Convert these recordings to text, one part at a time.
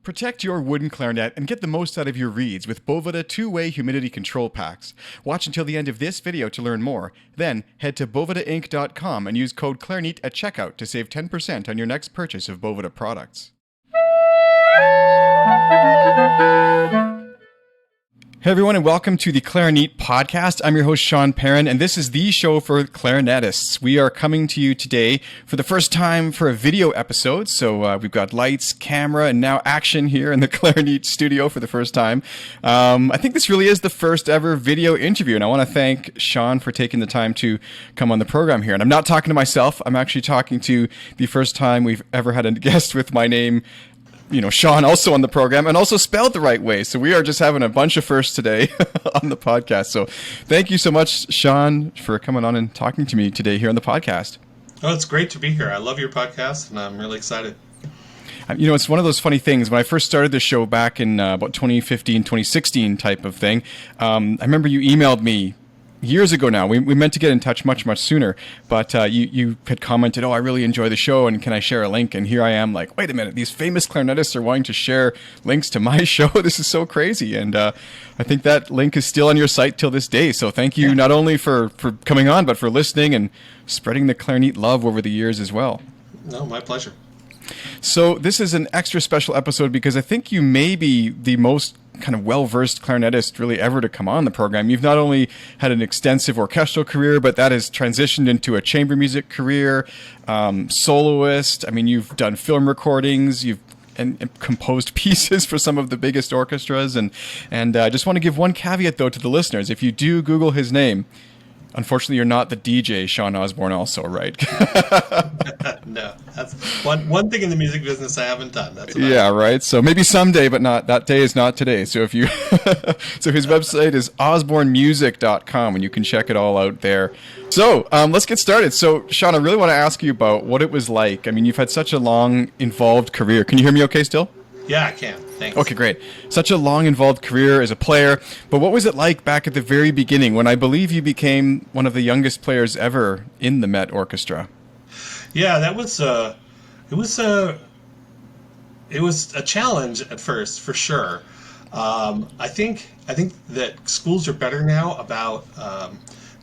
Protect your wooden clarinet and get the most out of your reeds with Boveda 2-way humidity control packs. Watch until the end of this video to learn more. Then head to bovedainc.com and use code Clarineat at checkout to save 10% on your next purchase of Boveda products. Hey everyone, and welcome to the Clarineat podcast. I'm your host, Sean Perrin, and this is the show for clarinetists. We are coming to you today for the first time for a video episode. So we've got lights, camera, and now action here in the Clarineat studio for the first time. I think this really is the first ever video interview, and I want to thank Sean for taking the time to come on the program here. And I'm not talking to myself. I'm actually talking to the first time we've ever had a guest with my name, Sean, also on the program, and also spelled the right way. So we are just having a bunch of firsts today on the podcast. So thank you so much, Sean, for coming on and talking to me today here on the podcast. Oh, it's great to be here. I love your podcast, and I'm really excited. It's one of those funny things. When I first started the show back in about 2015, 2016 type of thing, I remember you emailed me years ago now. We meant to get in touch much sooner, but you had commented, I really enjoy the show, and can I share a link? And here I am like, wait a minute, these famous clarinetists are wanting to share links to my show. This is so crazy. And I think that link is still on your site till this day. So thank you not only for coming on, but for listening and spreading the Clarineat love over the years as well. No, my pleasure. So this is an extra special episode because I think you may be the most kind of well-versed clarinetist really ever to come on the program. You've not only had an extensive orchestral career, but that has transitioned into a chamber music career, soloist. I mean, you've done film recordings, you've and composed pieces for some of the biggest orchestras. And I just want to give one caveat, though, to the listeners. If you do Google his name, unfortunately, you're not the DJ Sean Osborn also, right? No, that's one thing in the music business I haven't done. That's right. So maybe someday, but not that day is not today. So if you, so his website is osbornmusic.com, and you can check it all out there. So let's get started. So Sean, I really want to ask you about what it was like. I mean, you've had such a long, involved career. Can you hear me okay still? Yeah, I can. Thanks. Okay, great. Such a long, involved career as a player. But what was it like back at the very beginning when I believe you became one of the youngest players ever in the Met Orchestra? Yeah, that was it was a challenge at first, for sure. I think that schools are better now about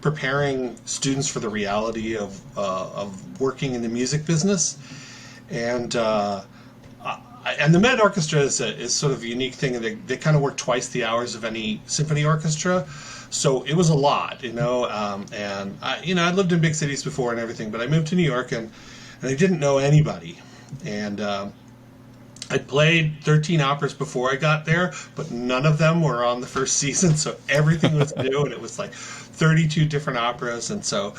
preparing students for the reality of working in the music business, and the Met Orchestra is sort of a unique thing. They kind of work twice the hours of any symphony orchestra, so it was a lot, and I lived in big cities before and everything, but I moved to New York and I didn't know anybody, and I'd played 13 operas before I got there, but none of them were on the first season, so everything was new, and it was like 32 different operas, and so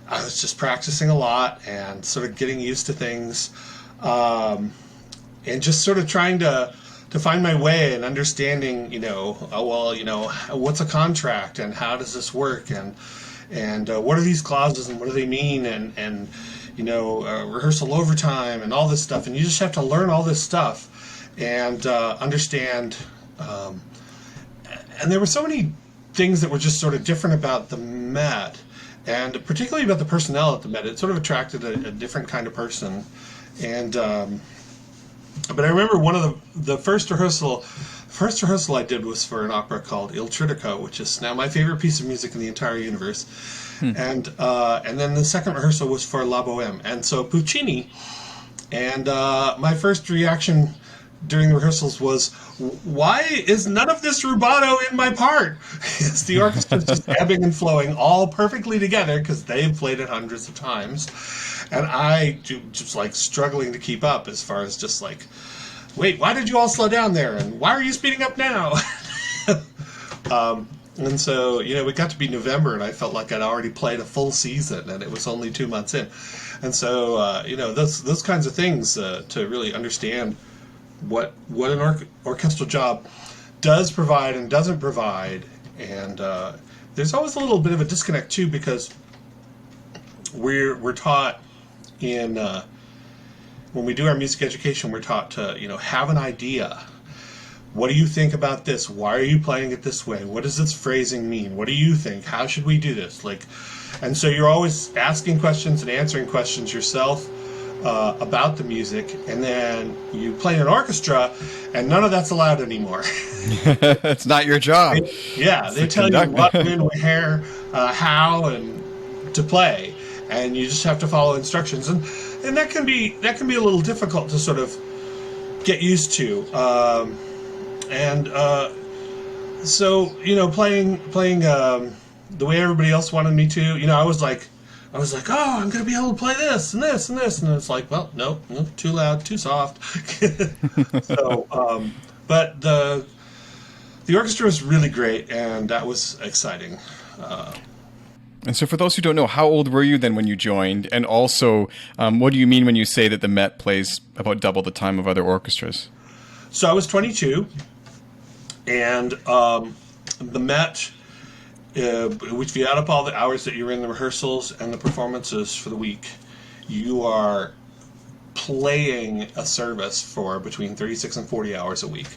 I was just practicing a lot and sort of getting used to things. And just sort of trying to find my way and understanding, what's a contract and how does this work and what are these clauses and what do they mean and rehearsal overtime and all this stuff. And you just have to learn all this stuff and understand. And there were so many things that were just sort of different about the Met, and particularly about the personnel at the Met. It sort of attracted a different kind of person. And but I remember one of the first rehearsal I did was for an opera called Il Tridico, which is now my favorite piece of music in the entire universe. And then the second rehearsal was for La Boheme, and so Puccini. And my first reaction during the rehearsals was, why is none of this rubato in my part? It's the orchestra's just ebbing and flowing all perfectly together because they've played it hundreds of times. And I just like struggling to keep up as far as just like, wait, why did you all slow down there? And why are you speeding up now? And so, it got to be November and I felt like I'd already played a full season and it was only 2 months in. And so, those kinds of things to really understand what an orchestral job does provide and doesn't provide. And there's always a little bit of a disconnect too, because we're taught when we do our music education, we're taught to, have an idea. What do you think about this? Why are you playing it this way? What does this phrasing mean? What do you think? How should we do this? And so you're always asking questions and answering questions yourself. about the music, and then you play in an orchestra, and none of that's allowed anymore. It's not your job. Yeah, It's they the tell you conduct. what, when, where, how, and to play, and you just have to follow instructions, and that can be a little difficult to sort of get used to, and so playing the way everybody else wanted me to. I was like, oh, I'm gonna be able to play this and this and this, and it's like, well, nope, too loud, too soft. So, but the orchestra was really great, and that was exciting. And so, for those who don't know, how old were you then when you joined? And also, what do you mean when you say that the Met plays about double the time of other orchestras? So I was 22, and the Met, if you add up all the hours that you're in the rehearsals and the performances for the week, you are playing a service for between 36 and 40 hours a week,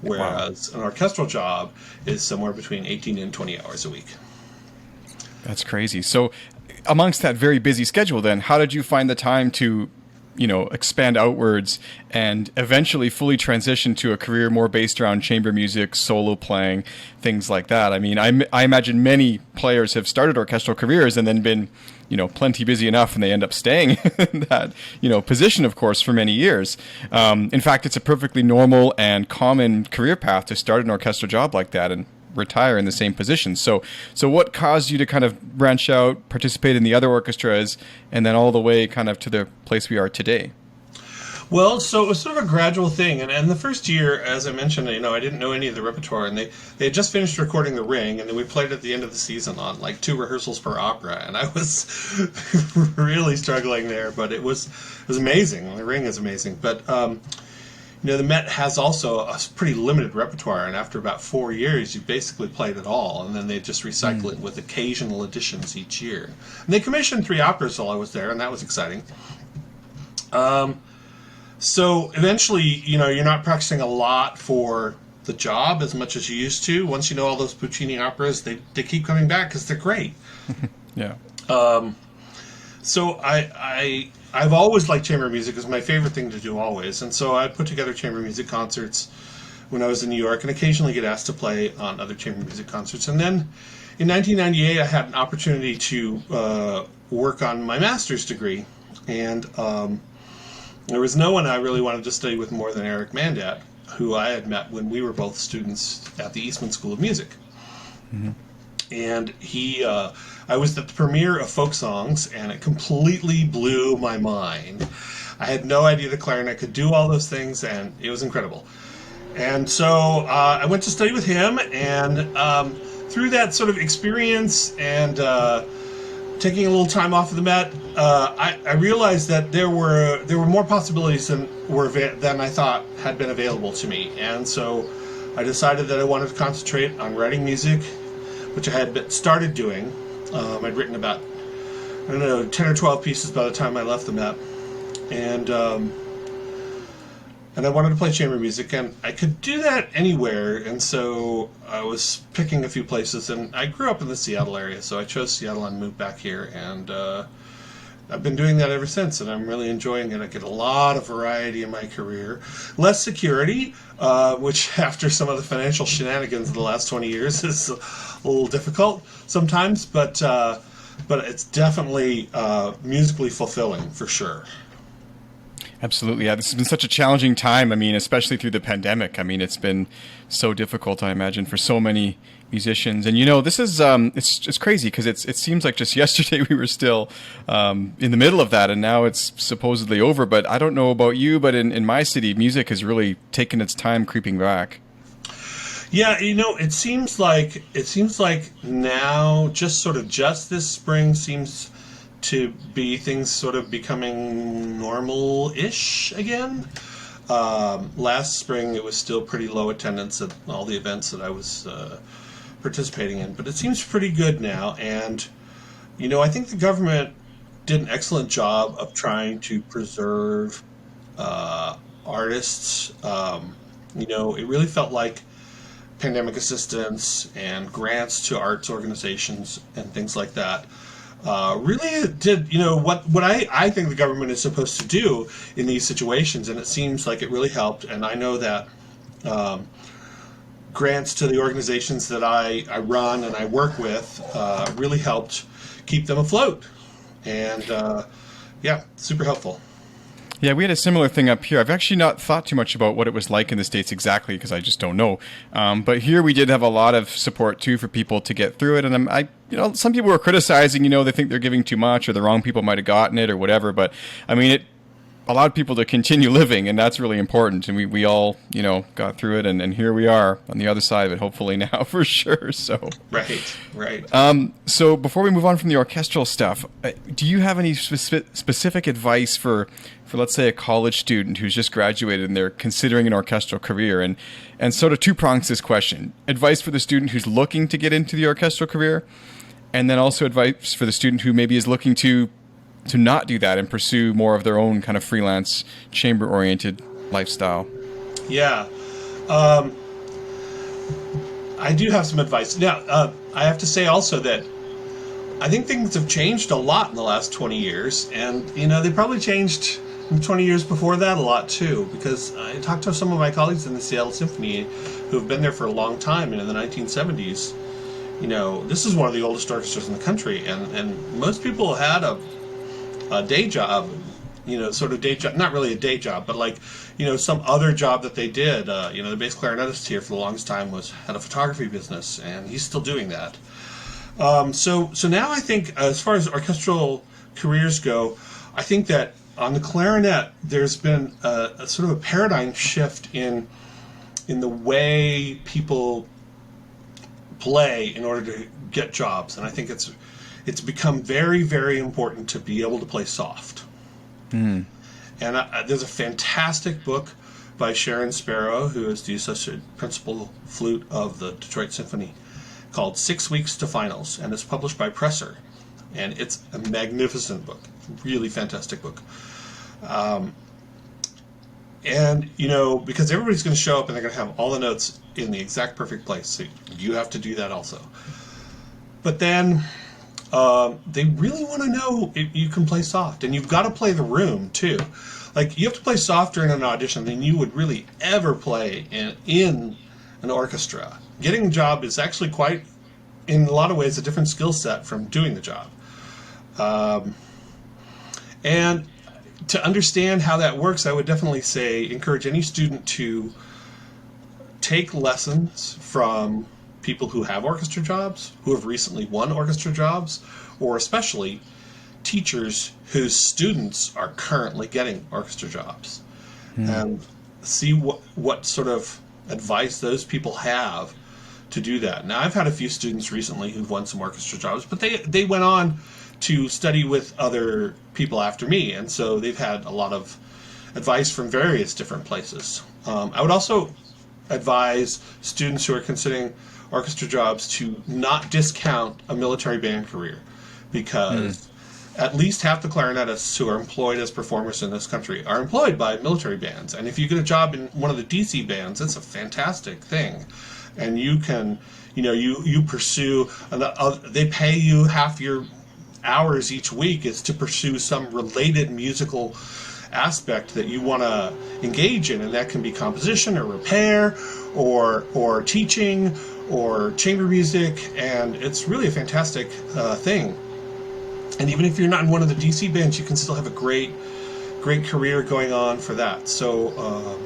whereas an orchestral job is somewhere between 18 and 20 hours a week. That's crazy. So, amongst that very busy schedule, then, how did you find the time to, expand outwards and eventually fully transition to a career more based around chamber music, solo playing, things like that? I mean, I imagine many players have started orchestral careers and then been, plenty busy enough, and they end up staying in that, position, of course, for many years. In fact, it's a perfectly normal and common career path to start an orchestral job like that and retire in the same position. So what caused you to kind of branch out, participate in the other orchestras, and then all the way kind of to the place we are today? Well, so it was sort of a gradual thing, and the first year, as I mentioned, I didn't know any of the repertoire, and they had just finished recording The Ring, and then we played at the end of the season on like 2 rehearsals per opera, and I was really struggling there, but it was amazing. The Ring is amazing, but the Met has also a pretty limited repertoire, and after about 4 years, you basically played it all, and then they just recycle it with occasional additions each year. And they commissioned 3 operas while I was there, and that was exciting. So eventually, you're not practicing a lot for the job as much as you used to. Once you know all those Puccini operas, they keep coming back because they're great. Yeah. So I've always liked chamber music. It's my favorite thing to do always. And so I put together chamber music concerts when I was in New York and occasionally get asked to play on other chamber music concerts. And then in 1998, I had an opportunity to work on my master's degree. And there was no one I really wanted to study with more than Eric Mandat, who I had met when we were both students at the Eastman School of Music. Mm-hmm. And I was at the premiere of Folk Songs, and it completely blew my mind. I had no idea the clarinet could do all those things, and it was incredible. And so I went to study with him, and through that sort of experience and taking a little time off of the Met, I realized that there were more possibilities than I thought had been available to me. And so I decided that I wanted to concentrate on writing music, which I had started doing. I'd written about, 10 or 12 pieces by the time I left the Met. And I wanted to play chamber music, and I could do that anywhere, and so I was picking a few places, and I grew up in the Seattle area, so I chose Seattle and moved back here, and I've been doing that ever since, and I'm really enjoying it. I get a lot of variety in my career. Less security, which after some of the financial shenanigans of the last 20 years is a little difficult sometimes, but it's definitely musically fulfilling, for sure. Absolutely. Yeah, this has been such a challenging time. I mean, especially through the pandemic. I mean, it's been so difficult, I imagine, for so many musicians. And, this is, it's crazy because it seems like just yesterday we were still in the middle of that, and now it's supposedly over. But I don't know about you, but in my city, music has really taken its time creeping back. Yeah, it seems like now, just this spring seems to be things sort of becoming normal-ish again. Last spring, it was still pretty low attendance at all the events that I was participating in, but it seems pretty good now. And, I think the government did an excellent job of trying to preserve artists. It really felt like pandemic assistance and grants to arts organizations and things like that really did, what I think the government is supposed to do in these situations, and it seems like it really helped. And I know that grants to the organizations that I run and I work with really helped keep them afloat. And yeah, super helpful. Yeah, we had a similar thing up here. I've actually not thought too much about what it was like in the States exactly because I just don't know. But here we did have a lot of support too for people to get through it. And some people were criticizing, they think they're giving too much or the wrong people might have gotten it or whatever. But I mean, it allowed people to continue living, and that's really important. And we all, got through it, and here we are on the other side of it, hopefully now for sure. So Right. So before we move on from the orchestral stuff, do you have any specific advice for let's say a college student who's just graduated and they're considering an orchestral career? And sort of two prongs this question: advice for the student who's looking to get into the orchestral career, and then also advice for the student who maybe is looking to not do that and pursue more of their own kind of freelance chamber-oriented lifestyle. Yeah. I do have some advice. Now, I have to say also that I think things have changed a lot in the last 20 years. And, they probably changed in 20 years before that a lot too, because I talked to some of my colleagues in the Seattle Symphony who have been there for a long time, in the 1970s. This is one of the oldest orchestras in the country. And most people had a day job, sort of day job, not really a day job, but like, some other job that they did. The bass clarinetist here for the longest time had a photography business, and he's still doing that. So now I think as far as orchestral careers go, I think that on the clarinet, there's been a sort of a paradigm shift in the way people play in order to get jobs. And I think it's become very, very important to be able to play soft. And there's a fantastic book by Sharon Sparrow, who is the associate principal flute of the Detroit Symphony, called 6 Weeks to Finals, and it's published by Presser. And it's a magnificent book, really fantastic book. And, because everybody's going to show up and they're going to have all the notes in the exact perfect place, so you have to do that also. But then they really want to know if you can play soft, and you've got to play the room too. Like, you have to play softer in an audition than you would really ever play in an orchestra. Getting a job is actually quite, in a lot of ways, a different skill set from doing the job. And to understand how that works, I would definitely say encourage any student to take lessons from people who have orchestra jobs, who have recently won orchestra jobs, or especially teachers whose students are currently getting orchestra jobs, and see what sort of advice those people have to do that. Now, I've had a few students recently who've won some orchestra jobs, but they went on to study with other people after me, and so they've had a lot of advice from various different places. I would also advise students who are considering orchestra jobs to not discount a military band career, because at least half the clarinetists who are employed as performers in this country are employed by military bands. And if you get a job in one of the DC bands, it's a fantastic thing. And you can, you pursue, they pay you half your hours each week is to pursue some related musical aspect that you want to engage in, and that can be composition or repair or teaching or chamber music, and it's really a fantastic thing. And even if you're not in one of the DC bands, you can still have a great career going on for that. So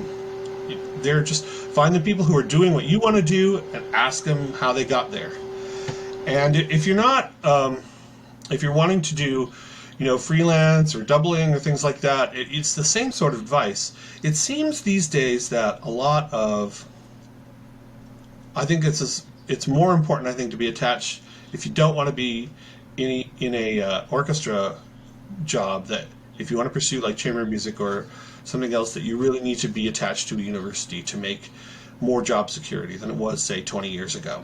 they're just find the people who are doing what you want to do and ask them how they got there. And if you're not, if you're wanting to do, freelance or doubling or things like that, it's the same sort of advice. It seems these days that a lot of, I think it's more important, I think, to be attached, if you don't want to be in a orchestra job, that if you want to pursue like chamber music or something else, that you really need to be attached to a university to make more job security than it was, say, 20 years ago.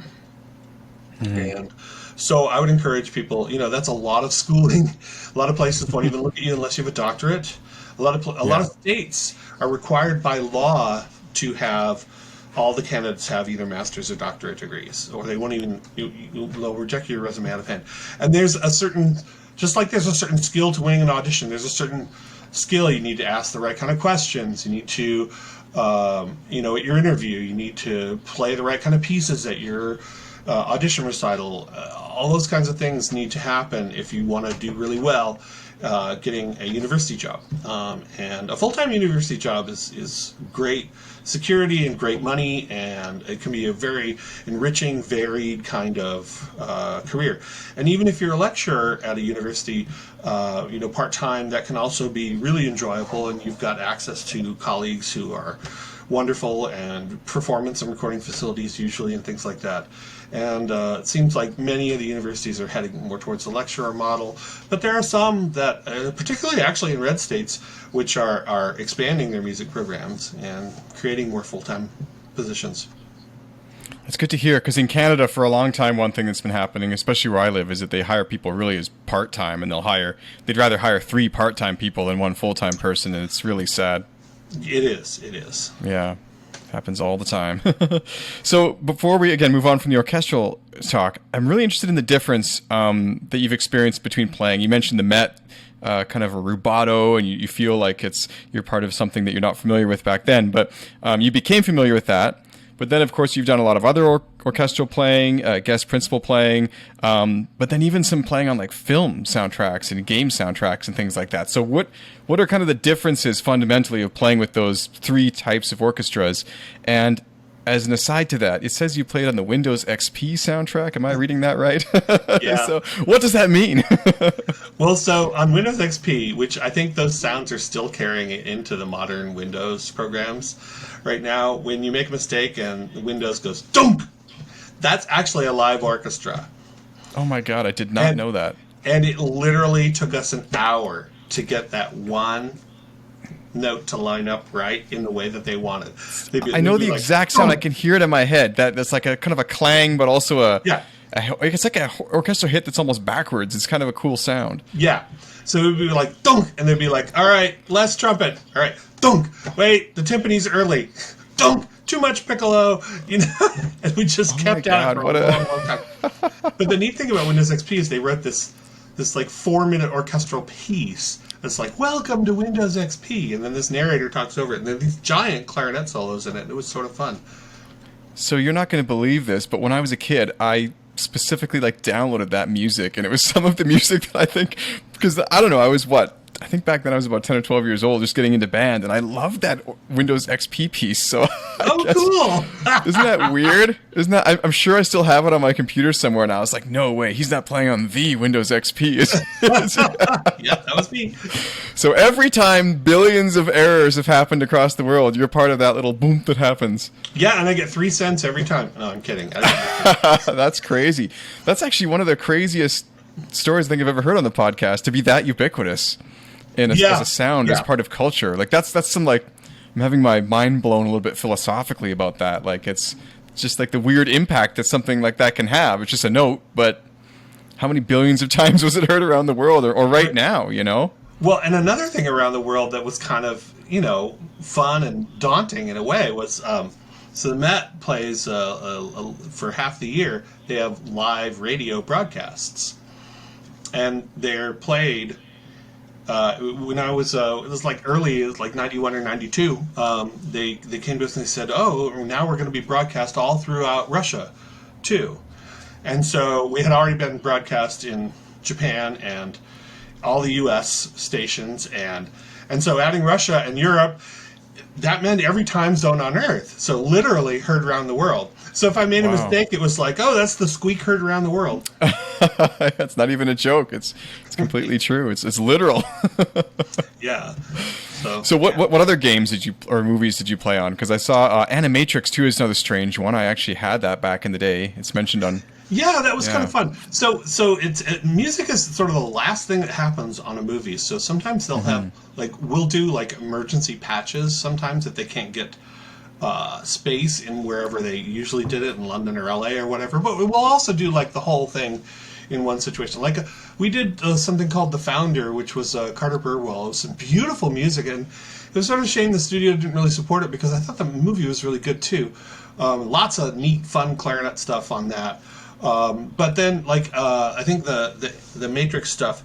And so I would encourage people, that's a lot of schooling. A lot of places won't even look at you unless you have a doctorate. A lot of states are required by law to have all the candidates have either master's or doctorate degrees, or they won't even, they'll reject your resume out of hand. And there's a certain just like there's a certain skill to winning an audition, there's a certain skill. You need to ask the right kind of questions. You need to, at your interview, you need to play the right kind of pieces at your audition recital. All those kinds of things need to happen if you want to do really well getting a university job. And a full-time university job is great security and great money, and it can be a very enriching, varied kind of career. And even if you're a lecturer at a university, part-time, that can also be really enjoyable, and you've got access to colleagues who are wonderful, and performance and recording facilities usually, and things like that. And it seems like many of the universities are heading more towards the lecturer model, but there are some that, particularly actually in red states, which are expanding their music programs and creating more full-time positions. It's good to hear, because in Canada for a long time, one thing that's been happening, especially where I live, is that they hire people really as part-time, and they'd rather hire 3 part-time people than 1 full-time person, and it's really sad. It is. Yeah. Happens all the time. So before we, again, move on from the orchestral talk, I'm really interested in the difference that you've experienced between playing. You mentioned the Met, kind of a rubato, and you feel like you're part of something that you're not familiar with back then, but you became familiar with that. But then, of course, you've done a lot of other orchestral playing, guest principal playing, but then even some playing on like film soundtracks and game soundtracks and things like that. So what are kind of the differences fundamentally of playing with those 3 types of orchestras? And as an aside to that, it says you played on the Windows XP soundtrack. Am I reading that right? Yeah. So what does that mean? Well, so on Windows XP, which I think those sounds are still carrying it into the modern Windows programs right now, when you make a mistake and Windows goes dunk, that's actually a live orchestra. Oh my God, I did not know that. And it literally took us an hour to get that one note to line up right in the way that they wanted. I know the exact sound. I can hear it in my head. That's like a kind of a clang, but also it's like an orchestral hit that's almost backwards. It's kind of a cool sound. Yeah. So it would be like dunk, and they'd be like, all right, less trumpet. All right, dunk. Wait, the timpani's early. Dunk. Too much piccolo. And we just kept at it for a long time. But the neat thing about Windows XP is they wrote this like 4-minute orchestral piece that's like, welcome to Windows XP, and then this narrator talks over it, and then these giant clarinet solos in it, and it was sort of fun. So you're not going to believe this, but when I was a kid, I specifically downloaded that music, and it was some of the music that I think, because I don't know, I think back then I was about 10 or 12 years old, just getting into band, and I loved that Windows XP piece. So, cool! Isn't that weird? I'm sure I still have it on my computer somewhere, and I was like, no way, he's not playing on the Windows XP. Yeah, that was me. So every time billions of errors have happened across the world, you're part of that little boom that happens. Yeah, and I get 3 cents every time. No, I'm kidding. That's crazy. That's actually one of the craziest stories I think I've ever heard on the podcast, to be that ubiquitous as a sound, as part of culture. Like that's some I'm having my mind blown a little bit philosophically about that. Like it's just like the weird impact that something like that can have. It's just a note, but how many billions of times was it heard around the world or right now, Well, and another thing around the world that was kind of, fun and daunting in a way was, so the Met plays for half the year, they have live radio broadcasts. And they're played, when I was, it was like early, it was like 91 or 92, they came to us and they said, oh, now we're going to be broadcast all throughout Russia, too. And so we had already been broadcast in Japan and all the U.S. stations, and so adding Russia and Europe, that meant every time zone on Earth. So literally heard around the world. So if I made a mistake, it was like, oh, that's the squeak heard around the world. That's not even a joke. It's completely true. It's literal. Yeah. So what other games or movies did you play on? Because I saw Animatrix 2 is another strange one. I actually had that back in the day. It's mentioned on. Yeah, that was kind of fun. So music is sort of the last thing that happens on a movie. So sometimes they'll have we'll do emergency patches sometimes if they can't get space in wherever they usually did it, in London or LA or whatever. But we'll also do the whole thing in one situation. We did something called The Founder, which was Carter Burwell. It was some beautiful music, and it was sort of a shame the studio didn't really support it because I thought the movie was really good too. Lots of neat, fun clarinet stuff on that. But then, I think the Matrix stuff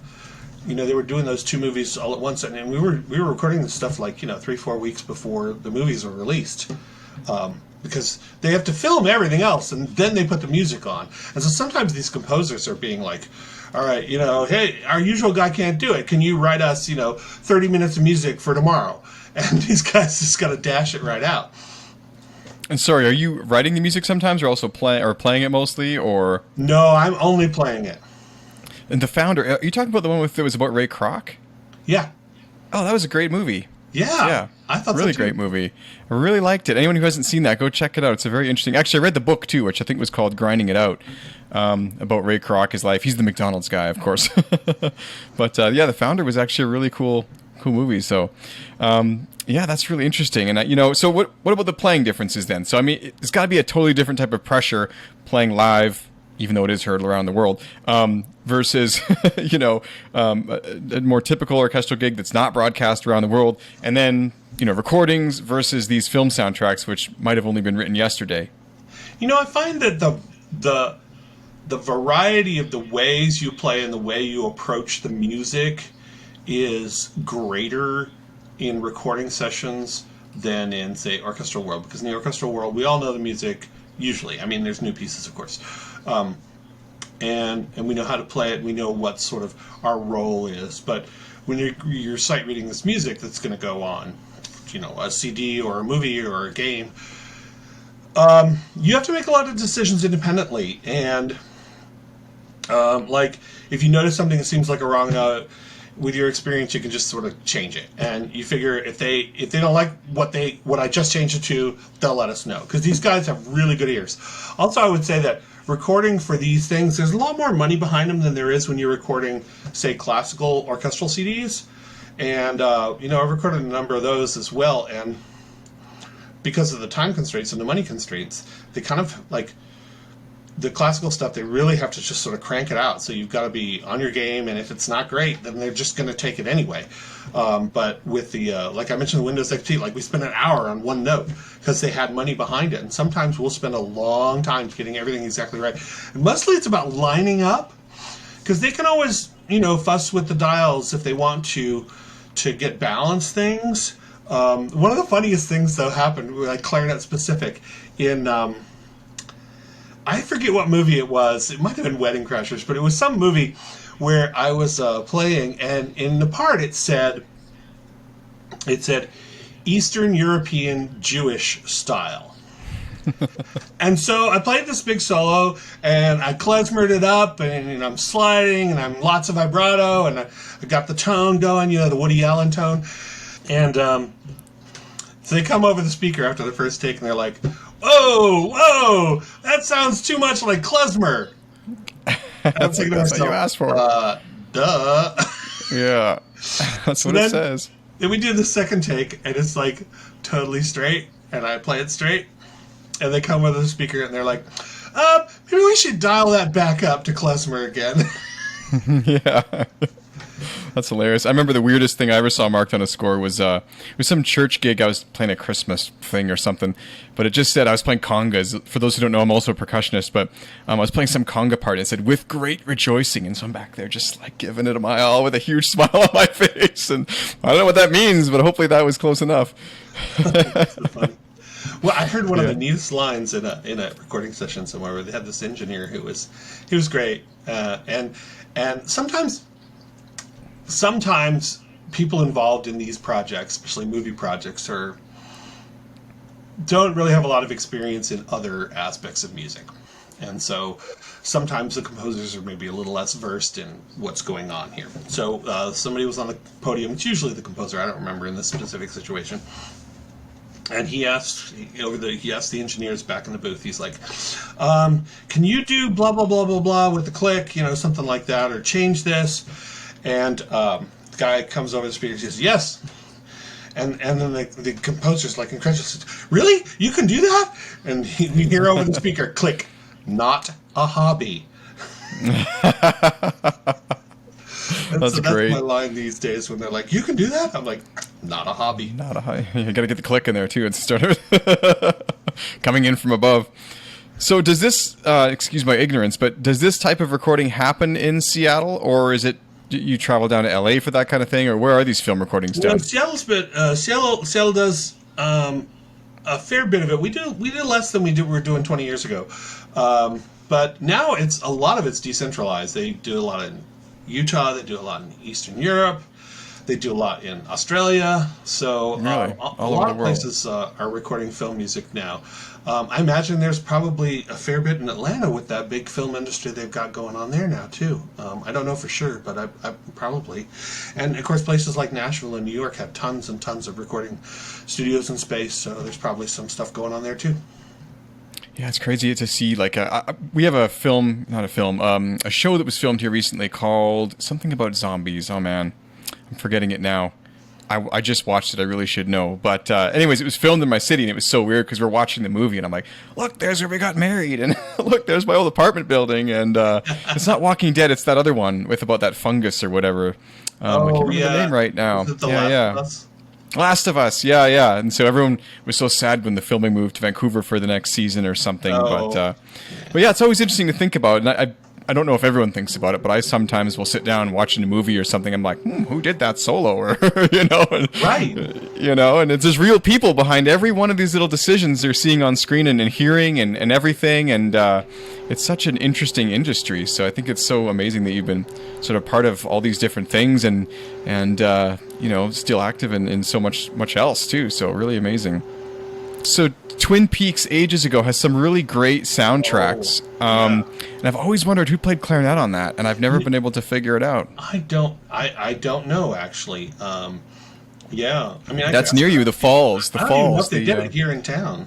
they were doing those two movies all at once, and we were recording this stuff like 3-4 weeks before the movies were released, because they have to film everything else and then they put the music on. And so sometimes these composers are being like, all right, hey, our usual guy can't do it. Can you write us 30 minutes of music for tomorrow? And these guys just got to dash it right out. And sorry, are you writing the music sometimes, or also playing it mostly, or? No, I'm only playing it. And The Founder, are you talking about the one that was about Ray Kroc? Yeah. Oh, that was a great movie. Yeah. I thought really so too. Great movie. I really liked it. Anyone who hasn't seen that, go check it out. It's a very interesting. Actually, I read the book too, which I think was called Grinding It Out, about Ray Kroc, his life. He's the McDonald's guy, of course. But The Founder was actually a really cool movie. So, yeah, that's really interesting. And so what about the playing differences then? So I mean, it's got to be a totally different type of pressure playing live, even though it is heard around the world, versus a more typical orchestral gig that's not broadcast around the world, and then recordings versus these film soundtracks, which might have only been written yesterday. I find that the variety of the ways you play and the way you approach the music is greater in recording sessions than in, say, orchestral world, because in the orchestral world we all know the music usually. I mean, there's new pieces, of course, and we know how to play it. We know what sort of our role is. But when you're sight reading this music that's going to go on, a CD or a movie or a game, you have to make a lot of decisions independently. And like if you notice something that seems like a wrong note, with your experience, you can just sort of change it. And you figure if they don't like what I just changed it to, they'll let us know, because these guys have really good ears. Also, I would say that recording for these things, there's a lot more money behind them than there is when you're recording, say, classical orchestral CDs. And I've recorded a number of those as well. And because of the time constraints and the money constraints, they kind of like the classical stuff, they really have to just sort of crank it out. So you've got to be on your game, and if it's not great, then they're just going to take it anyway. But with the, like I mentioned, the Windows XP, like we spent an hour on one note because they had money behind it. And sometimes we'll spend a long time getting everything exactly right. And mostly it's about lining up, because they can always, fuss with the dials if they want to get balanced things. One of the funniest things, though, happened, like clarinet specific, in... I forget what movie it was. It might have been Wedding Crashers, but it was some movie where I was playing, and in the part it said Eastern European Jewish style. And so I played this big solo, and I klezmered it up, and I'm sliding, and I'm lots of vibrato, and I got the tone going, the Woody Allen tone. And so they come over the speaker after the first take, and they're like, whoa, that sounds too much like klezmer. That's like, that's what you asked for. Duh. Yeah, that's what it says. Then we do the second take, and it's like totally straight, and I play it straight, and they come over the speaker, and they're like, maybe we should dial that back up to klezmer again. Yeah. That's hilarious. I remember the weirdest thing I ever saw marked on a score was some church gig. I was playing a Christmas thing or something, but it just said I was playing congas. For those who don't know, I'm also a percussionist, but I was playing some conga part, and it said, "with great rejoicing," and so I'm back there just like giving it my all with a huge smile on my face, and I don't know what that means, but hopefully that was close enough. That's so funny. Well, I heard one of the neatest lines in a recording session somewhere where they had this engineer he was great, and sometimes people involved in these projects, especially movie projects, don't really have a lot of experience in other aspects of music. And so sometimes the composers are maybe a little less versed in what's going on here. So somebody was on the podium, it's usually the composer, I don't remember in this specific situation, and he asked the engineers back in the booth, he's like, can you do blah, blah, blah, blah, blah with the click, something like that, or change this? And the guy comes over the speaker and says, yes. And then the composer's like incredulous, says, really? You can do that? And you hear over the speaker, click, not a hobby. That's great. That's my line these days when they're like, you can do that? I'm like, not a hobby. Not a hobby. You got to get the click in there too. It's started coming in from above. So does this, excuse my ignorance, but does this type of recording happen in Seattle, or is it you travel down to LA for that kind of thing, or where are these film recordings Well, done? Seattle does a fair bit of it. We did less than we were doing 20 years ago, but now a lot of it's decentralized. They do a lot in Utah. They do a lot in Eastern Europe. They do a lot in Australia. So Really? a lot of places are recording film music now. I imagine there's probably a fair bit in Atlanta with that big film industry they've got going on there now, too. I don't know for sure, but I probably. And, of course, places like Nashville and New York have tons and tons of recording studios in space, so there's probably some stuff going on there, too. Yeah, it's crazy to see, like, we have a show that was filmed here recently called something about zombies. Oh, man, I'm forgetting it now. I just watched it. I really should know. But anyways, it was filmed in my city, and it was so weird because we're watching the movie, and I'm like, look, there's where we got married, and look, there's my old apartment building, and it's not Walking Dead, it's that other one with about that fungus or whatever. I can't remember the name right now. Is it Last of Us? Last of Us, yeah. And so everyone was so sad when the filming moved to Vancouver for the next season or something. Oh. But yeah, it's always interesting to think about. And I don't know if everyone thinks about it, but I sometimes will sit down watching a movie or something. I'm like, who did that solo? Or Right. And it's just real people behind every one of these little decisions they're seeing on screen and hearing and everything. And it's such an interesting industry. So I think it's so amazing that you've been sort of part of all these different things and still active in so much else too. So really amazing. So Twin Peaks ages ago has some really great soundtracks. And I've always wondered who played clarinet on that, and I've never been able to figure it out. I don't know, actually. Yeah. I mean, that's near you, the Falls. I don't even know if they did it here in town.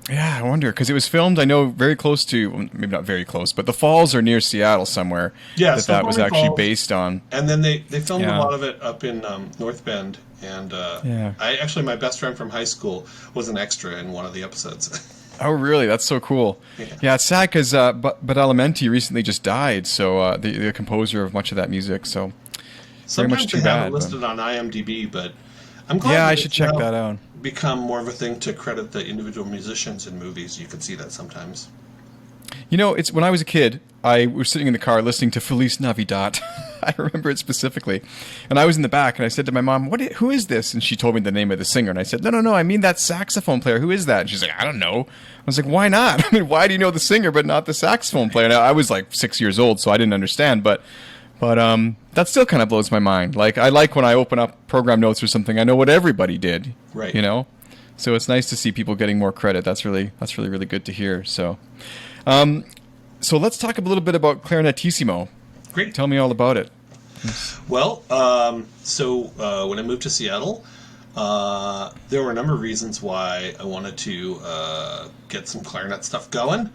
Yeah, I wonder, because it was filmed, I know, very close to, well, maybe not very close, but the Falls are near Seattle somewhere. Yeah, that was actually based on. And then they filmed a lot of it up in North Bend. And my best friend from high school was an extra in one of the episodes. Oh, really? That's so cool. Yeah, it's sad because Badalamenti recently just died, so the composer of much of that music. So very much too bad. Sometimes they have it listed on IMDb, but I'm glad. Yeah, I should check that out. Become more of a thing to credit the individual musicians in movies. You can see that sometimes. It's when I was a kid, I was sitting in the car listening to Feliz Navidad. I remember it specifically. And I was in the back, and I said to my mom, who is this? And she told me the name of the singer. And I said, no, I mean that saxophone player. Who is that? And she's like, I don't know. I was like, why not? I mean, why do you know the singer but not the saxophone player? Now, I was like 6 years old, so I didn't understand. But that still kind of blows my mind. Like, I like when I open up program notes or something, I know what everybody did. Right. So it's nice to see people getting more credit. That's really good to hear. So let's talk a little bit about Clarinetissimo. Great. Tell me all about it. Well, when I moved to Seattle, there were a number of reasons why I wanted to get some clarinet stuff going.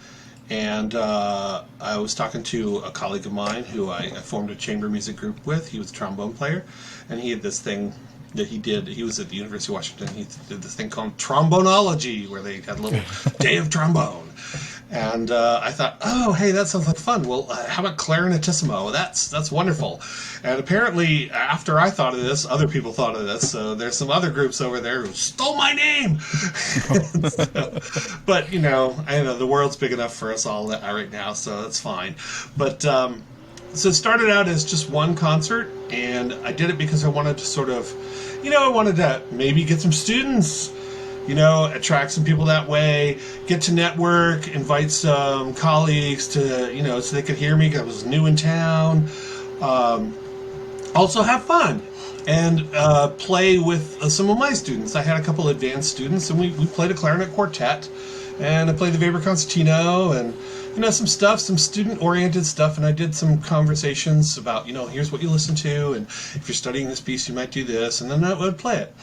And I was talking to a colleague of mine who I formed a chamber music group with. He was a trombone player, and he had this thing that he did. He was at the University of Washington. He did this thing called trombonology, where they had a little day of trombone. And I thought, oh, hey, that sounds like fun. Well, how about Clarinetissimo? That's wonderful. And apparently, after I thought of this, other people thought of this. So there's some other groups over there who stole my name. But, I know the world's big enough for us all right now, so that's fine. But so it started out as just one concert, and I did it because I wanted to sort of, I wanted to maybe get some students, attract some people that way, get to network, invite some colleagues to, so they could hear me because I was new in town. Also have fun and play with some of my students. I had a couple advanced students, and we played a clarinet quartet, and I played the Weber concertino, and some stuff, some student-oriented stuff, and I did some conversations about, here's what you listen to, and if you're studying this piece, you might do this, and then I would play it.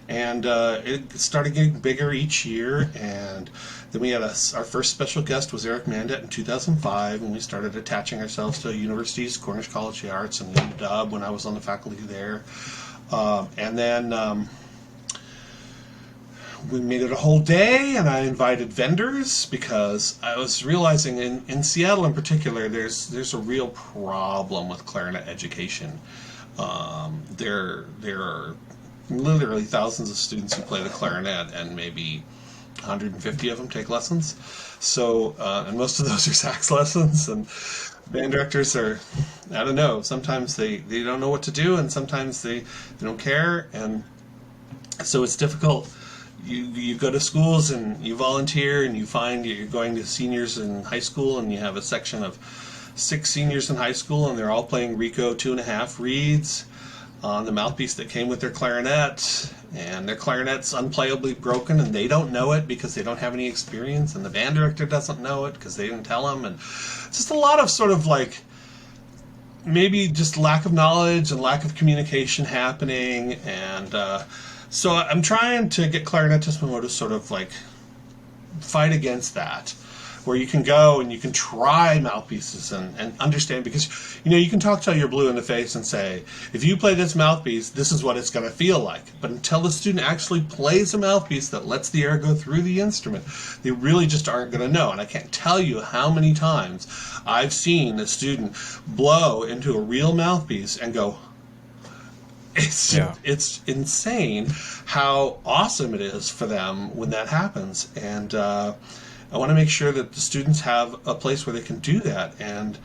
And it started getting bigger each year, and then we had our first special guest was Eric Mandet in 2005, and we started attaching ourselves to universities, Cornish College of the Arts and UW when I was on the faculty there. And then we made it a whole day, and I invited vendors because I was realizing in Seattle in particular, there's a real problem with clarinet education. There are literally thousands of students who play the clarinet, and maybe 150 of them take lessons. So, and most of those are sax lessons. And band directors are, I don't know, sometimes they don't know what to do, and sometimes they don't care. And so it's difficult. You go to schools and you volunteer, and you find you're going to seniors in high school, and you have a section of 6 seniors in high school, and they're all playing Rico 2.5 reeds on the mouthpiece that came with their clarinet, and their clarinet's unplayably broken, and they don't know it because they don't have any experience, and the band director doesn't know it because they didn't tell them, and just a lot of sort of like maybe just lack of knowledge and lack of communication happening. And so I'm trying to get Clarinetismo to sort of like fight against that, where you can go and you can try mouthpieces and understand, because you can talk till you're blue in the face and say, if you play this mouthpiece, this is what it's going to feel like. But until the student actually plays a mouthpiece that lets the air go through the instrument, they really just aren't going to know. And I can't tell you how many times I've seen a student blow into a real mouthpiece and go, it's insane how awesome it is for them when that happens. And I want to make sure that the students have a place where they can do that. And,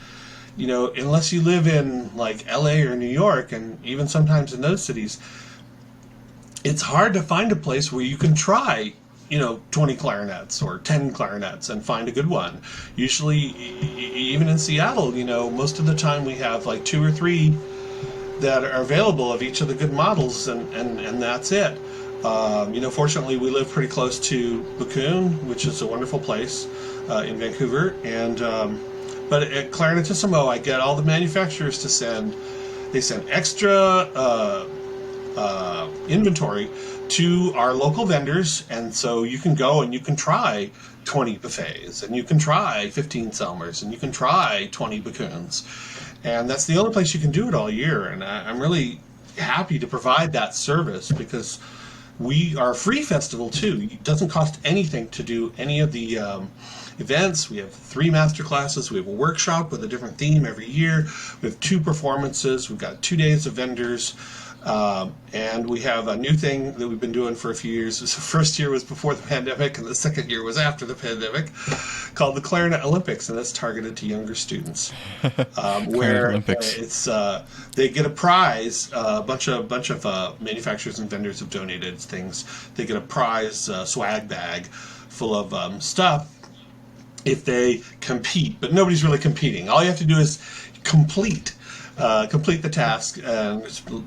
unless you live in like LA or New York, and even sometimes in those cities, it's hard to find a place where you can try, 20 clarinets or 10 clarinets and find a good one. Usually, even in Seattle, most of the time we have like 2 or 3 that are available of each of the good models, and that's it. Fortunately, we live pretty close to Baccoon, which is a wonderful place in Vancouver. And but at Clarinetissimo, I get all the manufacturers to send extra inventory to our local vendors, and so you can go and you can try 20 buffets, and you can try 15 Selmers, and you can try 20 Baccoons. And that's the only place you can do it all year. And I'm really happy to provide that service, because we are a free festival too. It doesn't cost anything to do any of the events. We have 3 master classes. We have a workshop with a different theme every year. We have 2 performances. We've got 2 days of vendors. And we have a new thing that we've been doing for a few years. So the first year was before the pandemic, and the second year was after the pandemic, called the Clarinet Olympics, and it's targeted to younger students. Where it's they get a prize. A bunch of manufacturers and vendors have donated things. They get a prize swag bag full of stuff if they compete. But nobody's really competing. All you have to do is complete the task, and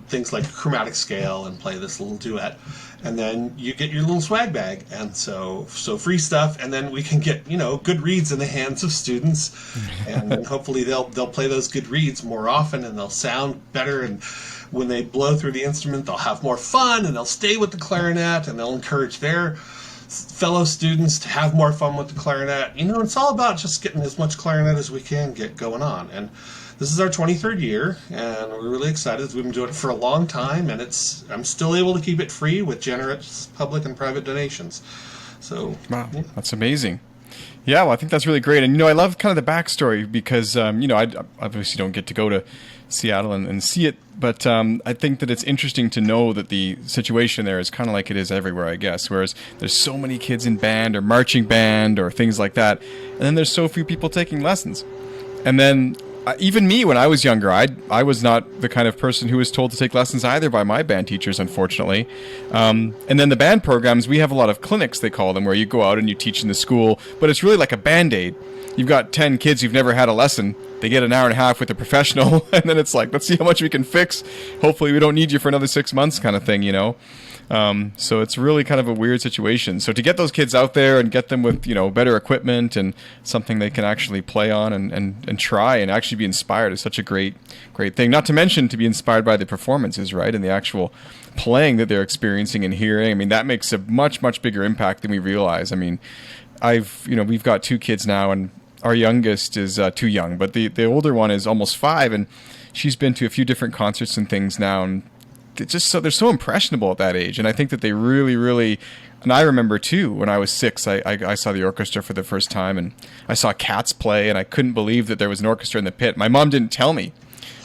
things like chromatic scale and play this little duet, and then you get your little swag bag. And so free stuff, and then we can get good reeds in the hands of students, and then hopefully they'll play those good reeds more often, and they'll sound better, and when they blow through the instrument they'll have more fun, and they'll stay with the clarinet, and they'll encourage their fellow students to have more fun with the clarinet. It's all about just getting as much clarinet as we can get going on. And this is our 23rd year, and we're really excited. We've been doing it for a long time, and I'm still able to keep it free with generous public and private donations. So, wow, yeah. That's amazing. Yeah, well, I think that's really great. And, I love kind of the backstory, because, I obviously don't get to go to Seattle and see it, but I think that it's interesting to know that the situation there is kind of like it is everywhere, I guess, whereas there's so many kids in band or marching band or things like that, and then there's so few people taking lessons. And then even me, when I was younger, I was not the kind of person who was told to take lessons either by my band teachers, unfortunately. And then the band programs, we have a lot of clinics, they call them, where you go out and you teach in the school, but it's really like a Band-Aid. You've got 10 kids who've never had a lesson. They get an hour and a half with a professional, and then it's like, let's see how much we can fix. Hopefully we don't need you for another 6 months kind of thing, So it's really kind of a weird situation. So to get those kids out there and get them with, better equipment and something they can actually play on and try and actually be inspired is such a great thing. Not to mention to be inspired by the performances, right? And the actual playing that they're experiencing and hearing. I mean, that makes a much, much bigger impact than we realize. I mean, we've got 2 kids now, and our youngest is too young, but the older one is almost 5, and she's been to a few different concerts and things now, and they're so impressionable at that age. And I think that they really, really, and I remember too, when I was 6, I saw the orchestra for the first time, and I saw Cats play, and I couldn't believe that there was an orchestra in the pit. My mom didn't tell me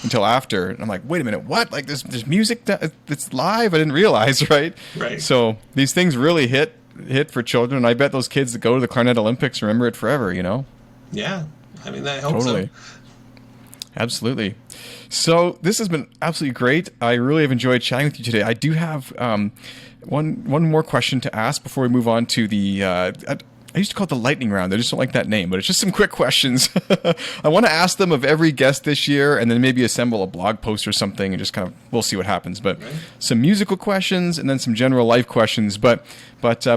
until after, and I'm like, wait a minute, what? Like there's music that's live? I didn't realize, right? Right. So these things really hit hit for children. And I bet those kids that go to the Clarinet Olympics remember it forever, you know? Yeah. I mean, I hope Totally. so. Absolutely. So this has been absolutely great. I really have enjoyed chatting with you today. I do have one more question to ask before we move on to the... I used to call it the lightning round. I just don't like that name, but it's just some quick questions. I want to ask them of every guest this year, and then maybe assemble a blog post or something, and just kind of, we'll see what happens. But some musical questions, and then some general life questions. But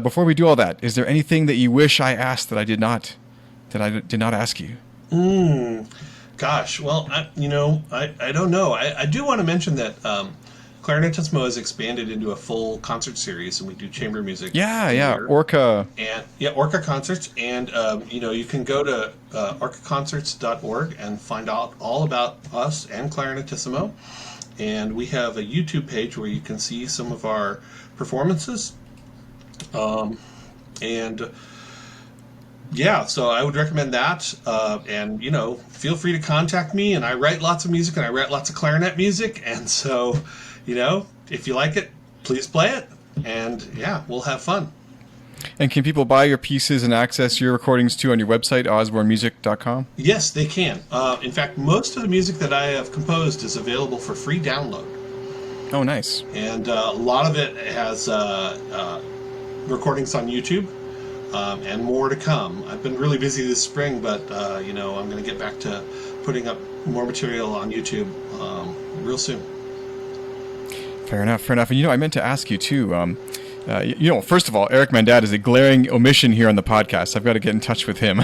before we do all that, is there anything that you wish I asked that I did not ask you? Gosh, well, I don't know. I do want to mention that Clarinetissimo has expanded into a full concert series, and we do chamber music. Yeah, Orca. And Orca concerts, and you can go to orcaconcerts.org and find out all about us and Clarinetissimo. And we have a YouTube page where you can see some of our performances. So I would recommend that. And feel free to contact me. And I write lots of music, and I write lots of clarinet music, and so. If you like it, please play it, and we'll have fun. And can people buy your pieces and access your recordings too on your website, osbornmusic.com? Yes, they can. In fact, most of the music that I have composed is available for free download. Oh, nice. And a lot of it has recordings on YouTube, and more to come. I've been really busy this spring, but I'm going to get back to putting up more material on YouTube real soon. Fair enough. And I meant to ask you too. First of all, Eric Mandat is a glaring omission here on the podcast. I've got to get in touch with him,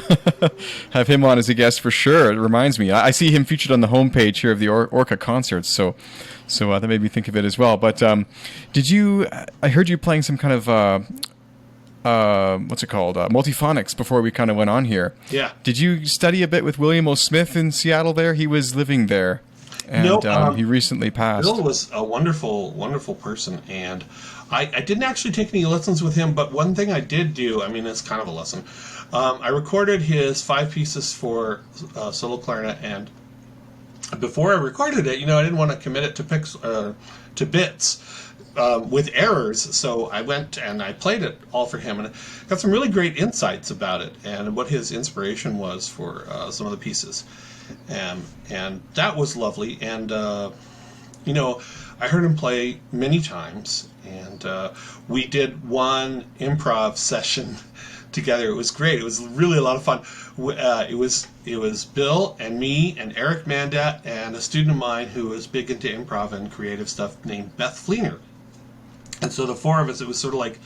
have him on as a guest for sure. It reminds me, I see him featured on the homepage here of the Orca concerts, so that made me think of it as well. But I heard you playing some kind of what's it called, multiphonics before we kind of went on here. Yeah. Did you study a bit with William O. Smith in Seattle? There, he was living there. And he recently passed. Bill was a wonderful, wonderful person, and I didn't actually take any lessons with him, but one thing I did do, it's kind of a lesson. I recorded his 5 pieces for solo clarinet, and before I recorded it, I didn't want to commit it to bits with errors, so I went and I played it all for him, and got some really great insights about it, and what his inspiration was for some of the pieces. And that was lovely, and I heard him play many times, and we did one improv session together. It was great. It was really a lot of fun. It was Bill and me and Eric Mandat and a student of mine who was big into improv and creative stuff named Beth Fleener. And so the 4 of us, it was sort of like,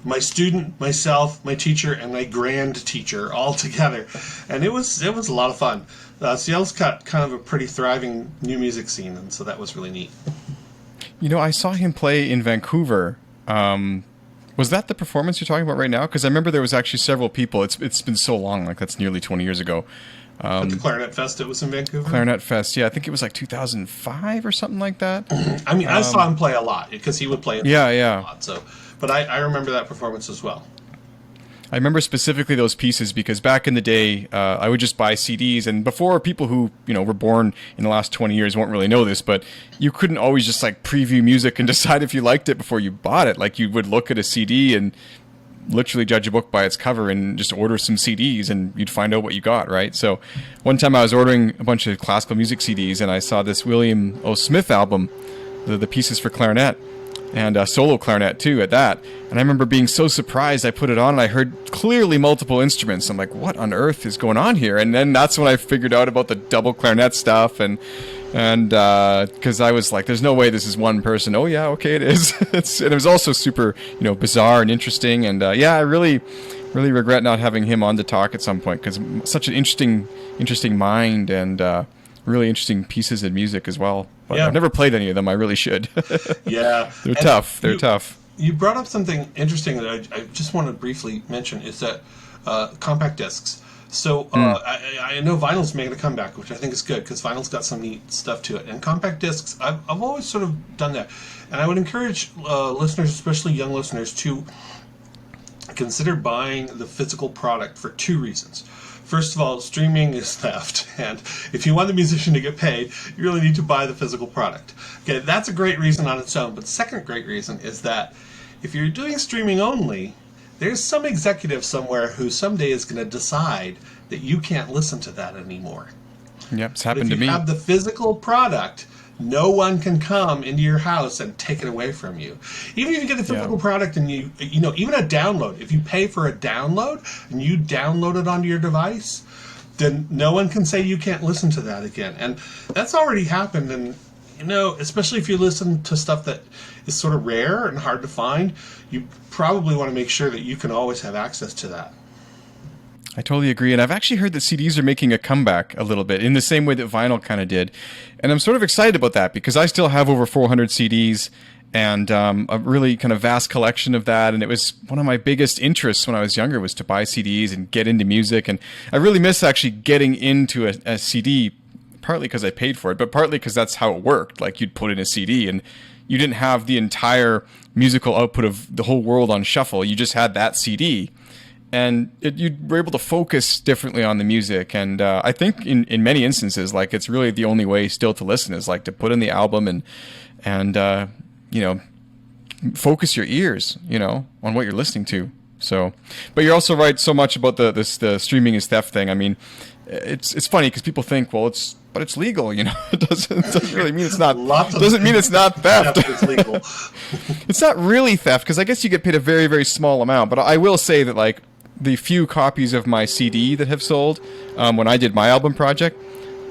my student, myself, my teacher, and my grand teacher all together, and it was a lot of fun. Seattle's got kind of a pretty thriving new music scene, and so that was really neat. I saw him play in Vancouver. Was that the performance you're talking about right now? Because I remember there was actually several people. It's been so long, like that's nearly 20 years ago. At the Clarinet Fest, it was in Vancouver? Clarinet Fest, yeah. I think it was like 2005 or something like that. I saw him play a lot, because he would play a lot. So, but I remember that performance as well. I remember specifically those pieces because back in the day, I would just buy CDs, and before, people who were born in the last 20 years won't really know this, but you couldn't always just like preview music and decide if you liked it before you bought it. Like you would look at a CD and literally judge a book by its cover and just order some CDs, and you'd find out what you got, right? So one time I was ordering a bunch of classical music CDs, and I saw this William O. Smith album, the pieces for clarinet, and solo clarinet too at that. And I remember being so surprised. I put it on and I heard clearly multiple instruments. I'm like, what on earth is going on here? And then that's when I figured out about the double clarinet stuff, and because I was like, there's no way this is one person. Oh yeah, okay, it is. And it was also super bizarre and interesting, and I really regret not having him on to talk at some point, because such an interesting mind, and really interesting pieces in music as well. But I've never played any of them. I really should. Yeah. They're tough. They're tough. You brought up something interesting that I just want to briefly mention, is that compact discs. So I know vinyl's making a comeback, which I think is good, because vinyl's got some neat stuff to it. And compact discs, I've always sort of done that. And I would encourage listeners, especially young listeners, to consider buying the physical product for 2 reasons. First of all, streaming is theft, and if you want the musician to get paid, you really need to buy the physical product. Okay, that's a great reason on its own, but the second great reason is that if you're doing streaming only, there's some executive somewhere who someday is going to decide that you can't listen to that anymore. Yep, it's But happened to if you me. have the physical product, no one can come into your house and take it away from you. Even if you get the physical product and you know, even a download, if you pay for a download and you download it onto your device, then no one can say you can't listen to that again. And that's already happened. And, you know, especially if you listen to stuff that is sort of rare and hard to find, you probably want to make sure that you can always have access to that. I totally agree. And I've actually heard that CDs are making a comeback a little bit in the same way that vinyl kind of did. And I'm sort of excited about that because I still have over 400 CDs and a really kind of vast collection of that. And it was one of my biggest interests when I was younger was to buy CDs and get into music. And I really miss actually getting into a CD, partly because I paid for it, but partly because that's how it worked. Like you'd put in a CD and you didn't have the entire musical output of the whole world on shuffle. You just had that CD. And you were able to focus differently on the music. And I think in many instances, like it's really the only way still to listen is like to put in the album and you know, focus your ears, you know, on what you're listening to. So, but you're also right so much about the streaming is theft thing. I mean, it's funny because people think, well, it's legal, you know. It doesn't really mean it's not. Doesn't mean it's not theft. It's legal. It's not really theft because I guess you get paid a very, very small amount. But I will say that like the few copies of my CD that have sold when I did my album project,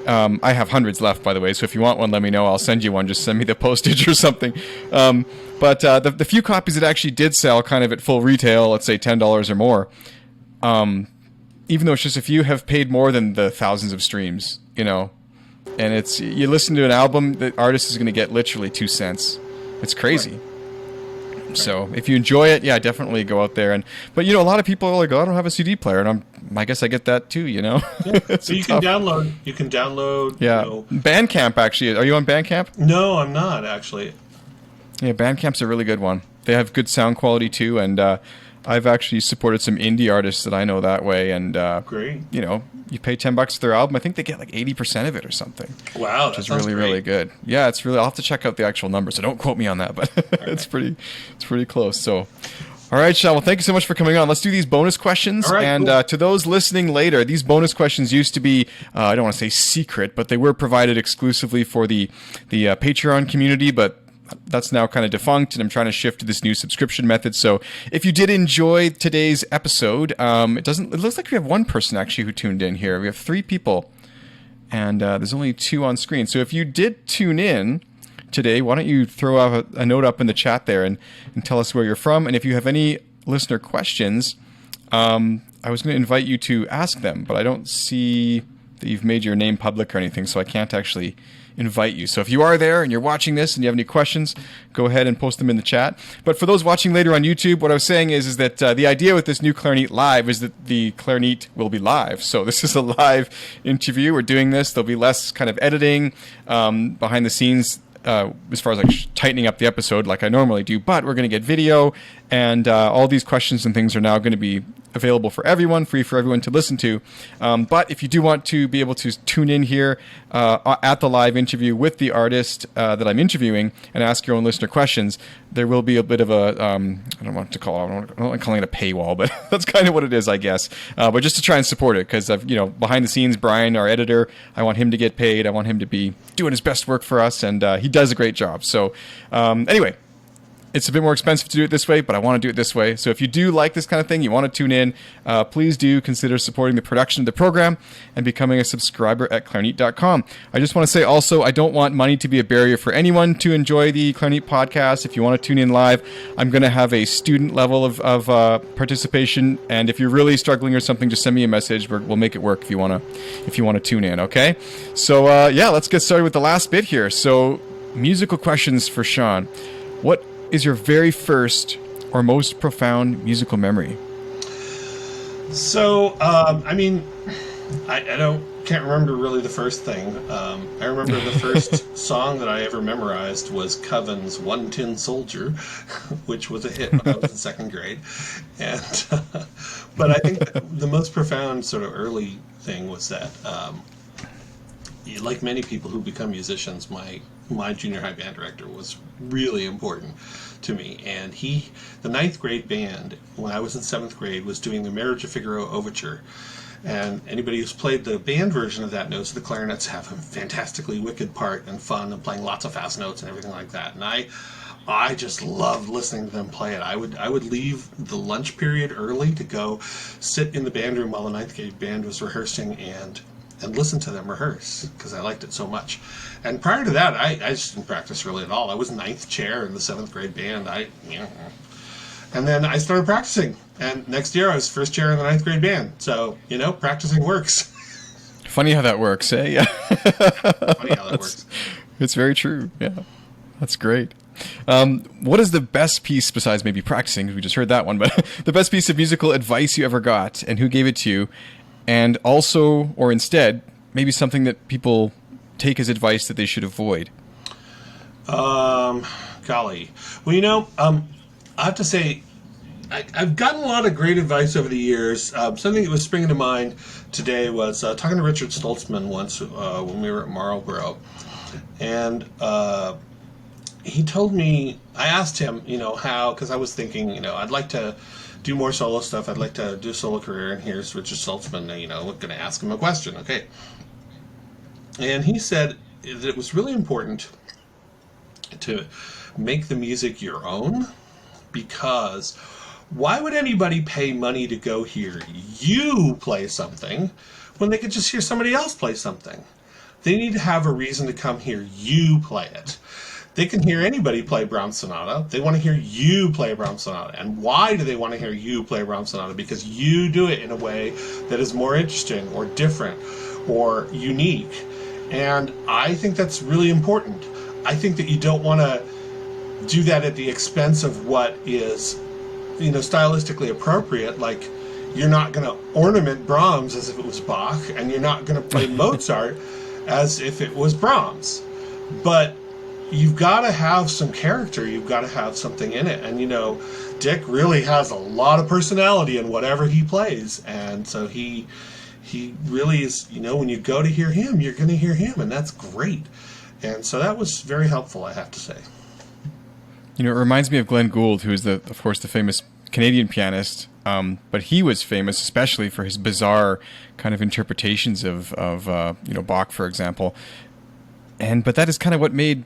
I have hundreds left, by the way. So if you want one, let me know. I'll send you one. Just send me the postage or something. But the few copies that actually did sell kind of at full retail, let's say $10 or more, even though it's just a few, have paid more than the thousands of streams, you know. And it's, you listen to an album, the artist is going to get literally 2 cents. It's crazy. Right. So if you enjoy it, yeah, definitely go out there. But you know, a lot of people are like, oh, I don't have a CD player, and I guess I get that too, you know. Yeah. So you can download. Yeah. You know. Bandcamp actually. Are you on Bandcamp? No, I'm not actually. Yeah, Bandcamp's a really good one. They have good sound quality too, and I've actually supported some indie artists that I know that way. And great. You know, you pay $10 for their album, I think they get like 80% of it or something. Wow, which is really, really good. Yeah, it's really. I'll have to check out the actual numbers, so don't quote me on that, but it's pretty close. So, all right, Sean. Well, thank you so much for coming on. Let's do these bonus questions. All right, and cool. To those listening later, these bonus questions used to be I don't want to say secret, but they were provided exclusively for the Patreon community, but that's now kind of defunct, and I'm trying to shift to this new subscription method. So if you did enjoy today's episode, it looks like we have one person actually who tuned in here. We have 3 people, and there's only 2 on screen. So if you did tune in today, why don't you throw out a note up in the chat there and tell us where you're from. And if you have any listener questions, I was going to invite you to ask them, but I don't see that you've made your name public or anything, so I can't actually invite you. So if you are there and you're watching this and you have any questions, go ahead and post them in the chat. But for those watching later on YouTube, what I was saying is that the idea with this new Clarineat Live is that the Clarineat will be live. So this is a live interview. We're doing this. There'll be less kind of editing behind the scenes as far as like tightening up the episode like I normally do, but we're going to get video, and all these questions and things are now going to be available for everyone, free for everyone to listen to. But if you do want to be able to tune in here at the live interview with the artist that I'm interviewing and ask your own listener questions, there will be a bit of a, I don't know what to call it, I don't like calling it a paywall, but that's kind of what it is, I guess. But just to try and support it, because I've, behind the scenes, Brian, our editor, I want him to get paid. I want him to be doing his best work for us, and he does a great job. So anyway, it's a bit more expensive to do it this way, but I want to do it this way. So if you do like this kind of thing, you want to tune in, please do consider supporting the production of the program and becoming a subscriber at Clarineat.com. I just want to say also, I don't want money to be a barrier for anyone to enjoy the Clarineat podcast. If you want to tune in live, I'm going to have a student level of participation. And if you're really struggling or something, just send me a message. We'll make it work if you want to tune in, okay? So yeah, let's get started with the last bit here. So musical questions for Sean. What is your very first or most profound musical memory? So, I can't remember really the first thing. I remember the first song that I ever memorized was Coven's One Tin Soldier, which was a hit when I was in second grade. And, but I think the most profound sort of early thing was that, like many people who become musicians, my junior high band director was really important. to me. And the ninth grade band, when I was in seventh grade, was doing the Marriage of Figaro Overture. And anybody who's played the band version of that knows the clarinets have a fantastically wicked part and fun and playing lots of fast notes and everything like that. And I just loved listening to them play it. I would leave the lunch period early to go sit in the band room while the ninth grade band was rehearsing and listen to them rehearse because I liked it so much. And prior to that, I just didn't practice really at all. I was ninth chair in the seventh grade band. And then I started practicing. And next year I was first chair in the ninth grade band. So, practicing works. Funny how that works, eh? Yeah. Funny how that works. It's very true. Yeah. That's great. What is the best piece, besides maybe practicing, we just heard that one, but the best piece of musical advice you ever got, and who gave it to you? And also, or instead, maybe something that people take as advice that they should avoid? Golly. Well, I have to say, I've gotten a lot of great advice over the years. Something that was springing to mind today was talking to Richard Stoltzman once when we were at Marlborough. And he told me, I asked him, how, because I was thinking, I'd like to do more solo stuff. I'd like to do a solo career. And here's Richard Stoltzman, we're going to ask him a question. Okay. And he said that it was really important to make the music your own, because why would anybody pay money to go hear you play something when they could just hear somebody else play something? They need to have a reason to come hear you play it. They can hear anybody play Brahms Sonata. They want to hear you play a Brahms Sonata. And why do they want to hear you play a Brahms Sonata? Because you do it in a way that is more interesting or different or unique. And I think that's really important. I think that you don't want to do that at the expense of what is, stylistically appropriate. Like, you're not going to ornament Brahms as if it was Bach, and you're not going to play Mozart as if it was Brahms. But you've got to have some character. You've got to have something in it. And, Dick really has a lot of personality in whatever he plays. And so he really is, when you go to hear him, you're going to hear him, and that's great. And so that was very helpful, I have to say. It reminds me of Glenn Gould, who is, of course, the famous Canadian pianist. But he was famous especially for his bizarre kind of interpretations of Bach, for example. But that is kind of what made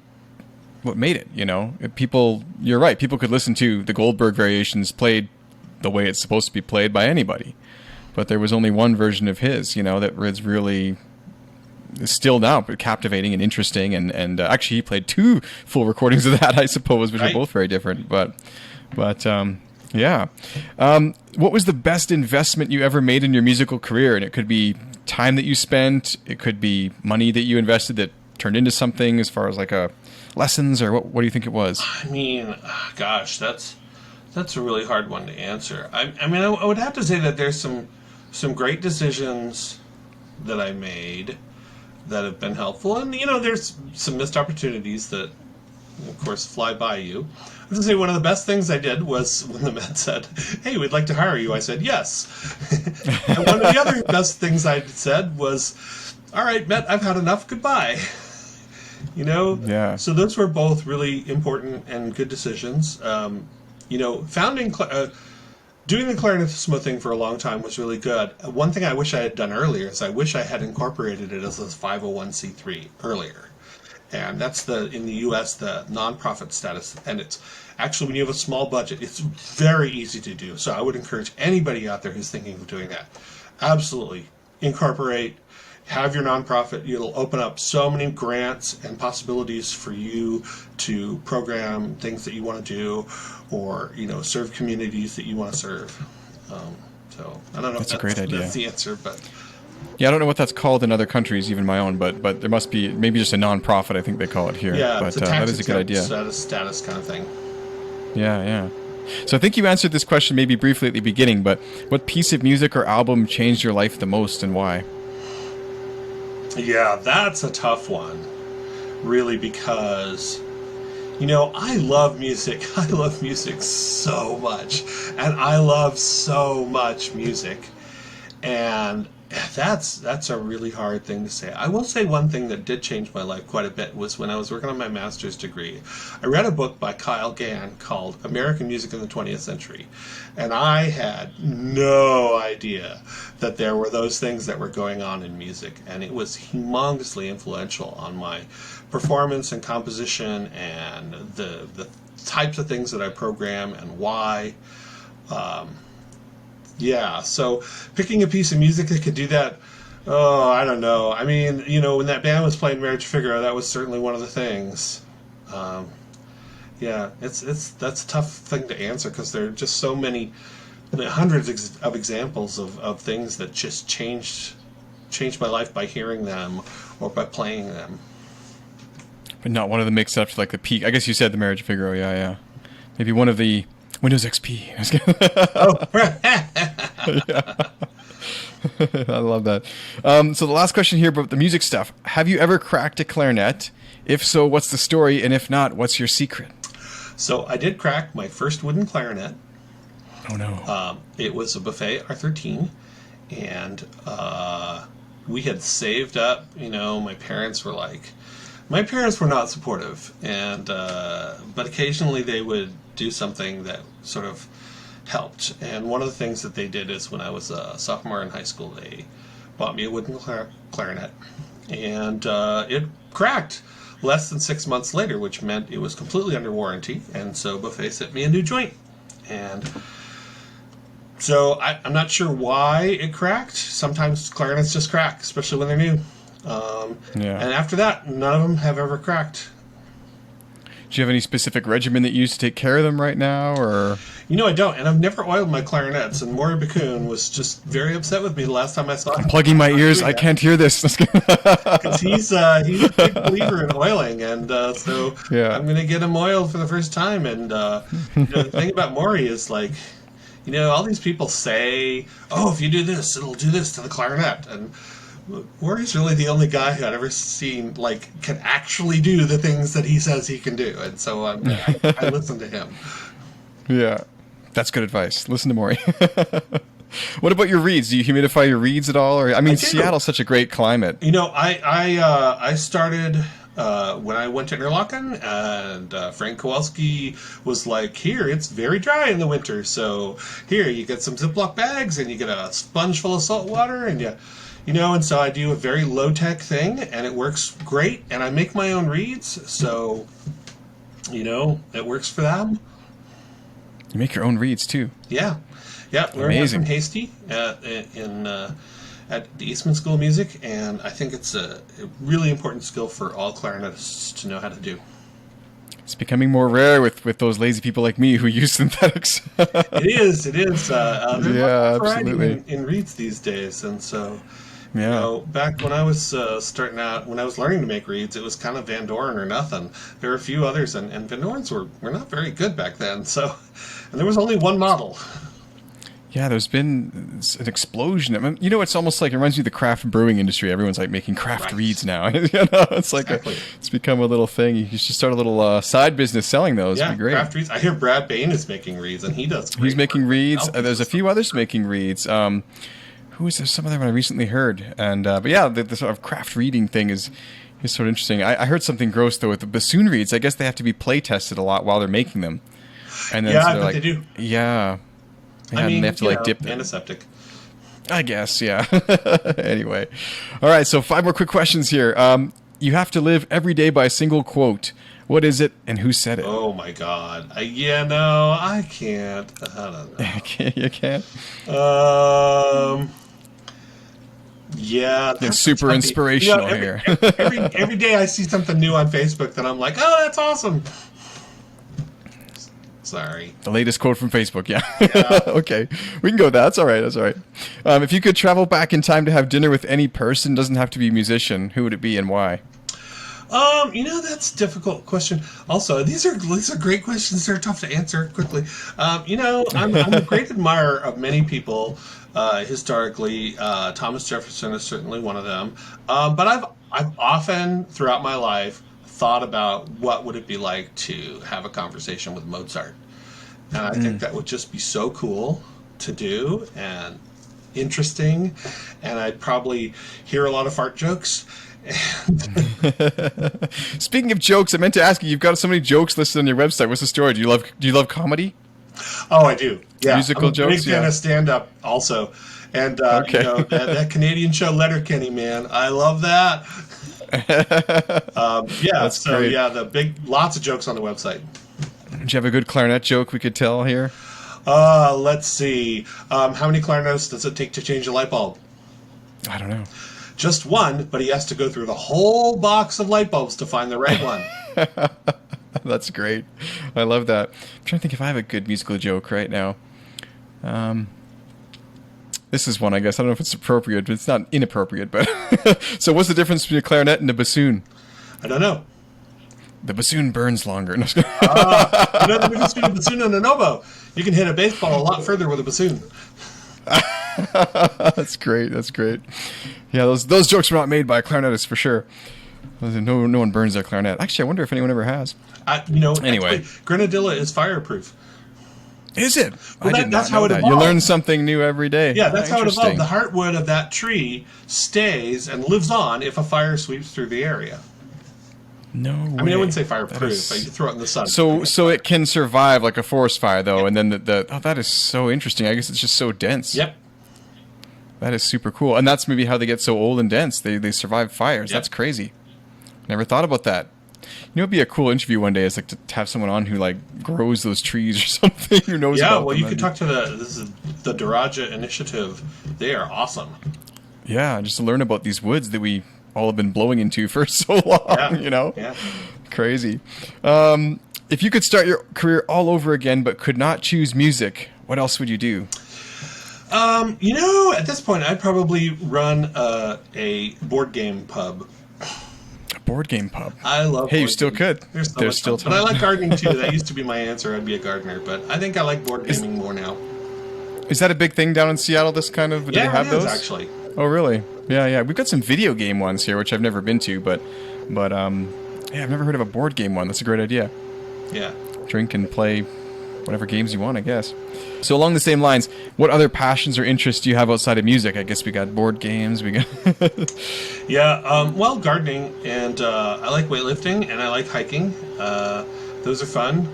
it. People, you're right. People could listen to the Goldberg variations played the way it's supposed to be played by anybody. But there was only one version of his, that was really still now captivating and interesting. And actually, he played 2 full recordings of that, I suppose, which are both very different. But yeah. What was the best investment you ever made in your musical career? And it could be time that you spent. It could be money that you invested that turned into something, as far as like lessons, or what do you think it was? I mean, gosh, that's a really hard one to answer. I would have to say that there's some great decisions that I made that have been helpful, and there's some missed opportunities that, of course, fly by you. I was going to say one of the best things I did was when the Met said, "Hey, we'd like to hire you." I said yes. And one of the other best things I said was, "All right, Met, I've had enough. Goodbye." Yeah. So those were both really important and good decisions. Doing the clarinetismo thing for a long time was really good. One thing I wish I had done earlier is I wish I had incorporated it as a 501c3 earlier. And that's in the U.S., the nonprofit status. And it's actually, when you have a small budget, it's very easy to do. So I would encourage anybody out there who's thinking of doing that. Absolutely. Incorporate. Have your nonprofit. It'll open up so many grants and possibilities for you to program things that you want to do, or serve communities that you want to serve. So I don't know. That's a great idea. That's the answer, but yeah, I don't know what that's called in other countries, even my own, but there must be maybe just a non-profit. I think they call it here. Yeah, but it's a tax that is a good idea. Status kind of thing. Yeah. So I think you answered this question maybe briefly at the beginning, but what piece of music or album changed your life the most, and why? Yeah, that's a tough one, really, because, I love music. I love music so much, and I love so much music. And That's a really hard thing to say. I will say one thing that did change my life quite a bit was when I was working on my master's degree. I read a book by Kyle Gann called American Music in the 20th Century. And I had no idea that there were those things that were going on in music. And it was humongously influential on my performance and composition and the types of things that I program and why. Yeah, so picking a piece of music that could do that, oh, I don't know. I mean, when that band was playing Marriage Figaro, that was certainly one of the things. Yeah, that's a tough thing to answer because there are just so many, hundreds of examples of things that just changed my life by hearing them or by playing them. But not one of the mix-ups like the peak. I guess you said the Marriage Figaro, yeah. Maybe one of the Windows XP. Oh, yeah. I love that. So the last question here about the music stuff. Have you ever cracked a clarinet? If so, what's the story? And if not, what's your secret? So I did crack my first wooden clarinet. Oh, no. It was a Buffet R13. And we had saved up, my parents were not supportive. And but occasionally they would do something that sort of helped. And one of the things that they did is when I was a sophomore in high school, they bought me a wooden clarinet. And it cracked less than 6 months later, which meant it was completely under warranty. And so Buffet sent me a new joint. And so I'm not sure why it cracked. Sometimes clarinets just crack, especially when they're new. And after that, none of them have ever cracked. Do you have any specific regimen that you use to take care of them right now, or? I don't, and I've never oiled my clarinets. And Maury Baccoon was just very upset with me the last time I saw him. I'm plugging my ears. I can't hear this. Because he's a big believer in oiling, and so I'm going to get him oiled for the first time. And the thing about Maury is like, all these people say, "Oh, if you do this, it'll do this to the clarinet," and Maury's really the only guy who I'd ever seen can actually do the things that he says he can do, and so I listen to him. Yeah, that's good advice. Listen to Maury. What about your reeds? Do you humidify your reeds at all? Or Seattle's such a great climate. I started when I went to Interlaken, and Frank Kowalski was like, "Here, it's very dry in the winter, so here you get some Ziploc bags and you get a sponge full of salt water and and so I do a very low-tech thing, and it works great, and I make my own reeds, so, it works for them." You make your own reeds, too? Yeah. Yeah, we're from Hasty at the Eastman School of Music, and I think it's a really important skill for all clarinetists to know how to do. It's becoming more rare with those lazy people like me who use synthetics. It is. There's a absolutely. in reeds these days, and so... Yeah. Back when I was starting out, when I was learning to make reeds, it was kind of Van Doren or nothing. There were a few others, and Van Dorens were not very good back then. So, and there was only one model. Yeah, there's been an explosion. I mean, it's almost like it reminds me of the craft brewing industry. Everyone's like making craft reeds now. It's like it's become a little thing. You should start a little side business selling those. Yeah, it'd be great. Craft reeds. I hear Brad Bain is making reeds, and he does. He's making reeds. There's a few others making reeds. Who is there? Some of them I recently heard, and but yeah, the sort of craft reading thing is sort of interesting. I heard something gross though with the bassoon reeds. I guess they have to be play tested a lot while they're making them, and then I bet they do. Yeah, I mean, they have to dip them. Antiseptic. I guess, yeah. Anyway, all right. So 5 more quick questions here. You have to live every day by a single quote. What is it, and who said it? Oh my God! I can't. I don't know. You can't. Yeah, it's super inspirational here. every day I see something new on Facebook that I'm like, oh, that's awesome. Sorry. The latest quote from Facebook, yeah. Okay, we can go with that. That's all right. If you could travel back in time to have dinner with any person, doesn't have to be a musician, who would it be and why? That's a difficult question. Also, these are great questions. They're tough to answer quickly. I'm a great admirer of many people. Historically, Thomas Jefferson is certainly one of them. But I've often throughout my life thought about what would it be like to have a conversation with Mozart, and I think that would just be so cool to do. And interesting, and I'd probably hear a lot of fart jokes. Speaking of jokes, I meant to ask you. You've got so many jokes listed on your website. What's the story? Do you love comedy? Oh, I do. Yeah, Musical I'm a jokes. big fan of stand-up also, and Okay. that Canadian show Letterkenny, man, I love that. Yeah, That's so great. yeah, lots of jokes on the website. Do you have a good clarinet joke we could tell here? Let's see. How many clarinets does it take to change a light bulb? I don't know. Just one, but he has to go through the whole box of light bulbs to find the right one. That's great. I love that. I'm trying to think if I have a good musical joke right now. This is one, I guess. I don't know if it's appropriate, but it's not inappropriate. But so, what's the difference between a clarinet and a bassoon? I don't know. The bassoon burns longer. No, You know the difference between a bassoon and an oboe? You can hit a baseball a lot further with a bassoon. That's great. That's great. Yeah, those jokes were not made by a clarinetist for sure. No one burns their clarinet. Actually, I wonder if anyone ever has. Actually, Anyway. Grenadilla is fireproof. Is it? Well, I did that's not know how it that. You evolved. learn something new every day. Yeah, that's how it Interesting. evolved. The heartwood of that tree stays and lives on if a fire sweeps through the area. No way. I mean, I wouldn't say fireproof, That is- but you throw it in the sun. So it can survive like a forest fire though, and then that is so interesting. I guess it's just so dense. Yep. That is super cool, and that's maybe how they get so old and dense. They survive fires. Yep. That's crazy. Never thought about that. You know, it'd be a cool interview one day. Is like to have someone on who like grows those trees or something. Who knows? Yeah, about well, them. you could talk to this is the Daraja Initiative. They are awesome. Yeah, just to learn about these woods that we all have been blowing into for so long. Yeah. You know. Yeah. Crazy. If you could start your career all over again but could not choose music, what else would you do? At this point, I'd probably run a board game pub. A board game pub. I love. Hey, you board still games. could. There's There's still fun. But I time. like gardening too. That used to be my answer. I'd be a gardener, but I think I like board gaming more now. Is that a big thing down in Seattle? This kind of? Do they have it is, those? actually. Oh, really? Yeah. We've got some video game ones here, which I've never been to, but yeah, I've never heard of a board game one. That's a great idea. Yeah. Drink and play whatever games you want, I guess. So along the same lines, what other passions or interests do you have outside of music? I guess we got board games. We got. Yeah. Well, gardening, and I like weightlifting, and I like hiking. Those are fun.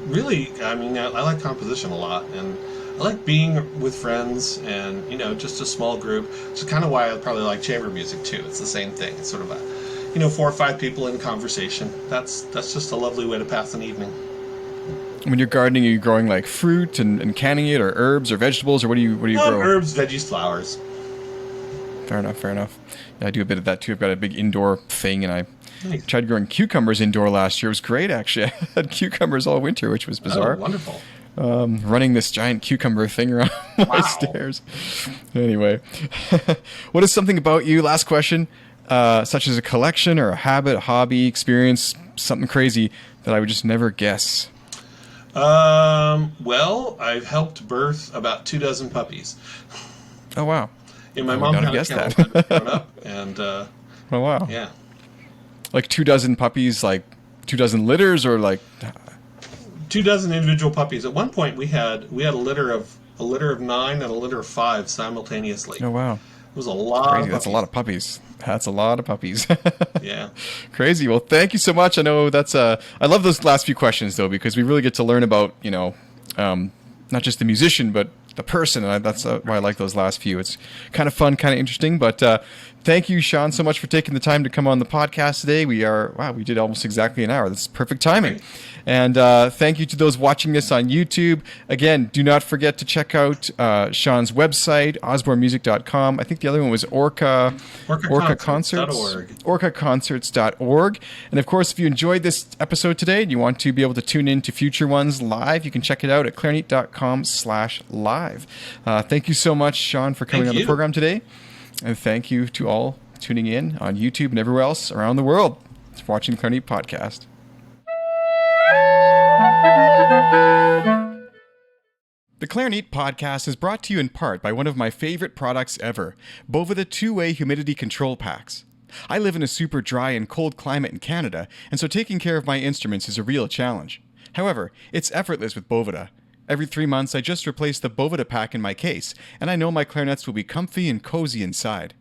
Really, I mean, I like composition a lot, and I like being with friends, and just a small group. Which is kind of why I probably like chamber music too. It's the same thing. It's sort of a 4 or 5 people in conversation. That's just a lovely way to pass an evening. When you're gardening, are you growing like fruit and canning it, or herbs or vegetables, or what do you grow? Herbs, veggies, flowers. Fair enough. Yeah, I do a bit of that too. I've got a big indoor thing, and I Nice. tried growing cucumbers indoor last year. It was great, actually. I had cucumbers all winter, which was bizarre. Oh, wonderful. Running this giant cucumber thing around my Wow. stairs. Anyway, what is something about you, last question, such as a collection or a habit, a hobby, experience, something crazy that I would just never guess? Well, I've helped birth about 24 puppies. Oh, wow. Yeah, my I would mom not have had a guessed kennel that. that grown up, and Oh, wow. yeah, Like 24 puppies, like 24 litters, or like... 24 individual puppies. At one point, we had a litter of 9 and a litter of 5 simultaneously. Oh, wow. It was a lot. Crazy. Of That's a lot of puppies. That's a lot of puppies. Yeah. Crazy. Well, thank you so much. I know that's I love those last few questions though, because we really get to learn about not just the musician but the person, and that's why I like those last few. It's kind of fun, kind of interesting. But thank you, Sean, so much for taking the time to come on the podcast today. We did almost exactly an hour. That's perfect timing. And thank you to those watching this on YouTube. Again, do not forget to check out Sean's website, osbornmusic.com. I think the other one was orcaconcerts.org. And of course, if you enjoyed this episode today and you want to be able to tune in to future ones live, you can check it out at clarineat.com/live. Thank you so much, Sean, for coming on the program today. And thank you to all tuning in on YouTube and everywhere else around the world for watching the Clarineat podcast. The Clarineat podcast is brought to you in part by one of my favorite products ever, Boveda two-way humidity control packs. I live in a super dry and cold climate in Canada, and so taking care of my instruments is a real challenge. However, it's effortless with Boveda. Every 3 months, I just replace the Bovida pack in my case, and I know my clarinets will be comfy and cozy inside.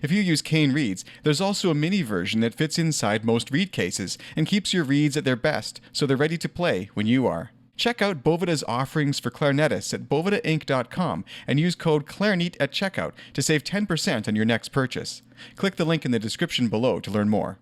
If you use cane reeds, there's also a mini version that fits inside most reed cases and keeps your reeds at their best so they're ready to play when you are. Check out Bovida's offerings for clarinetists at bovidainc.com and use code Clarineat at checkout to save 10% on your next purchase. Click the link in the description below to learn more.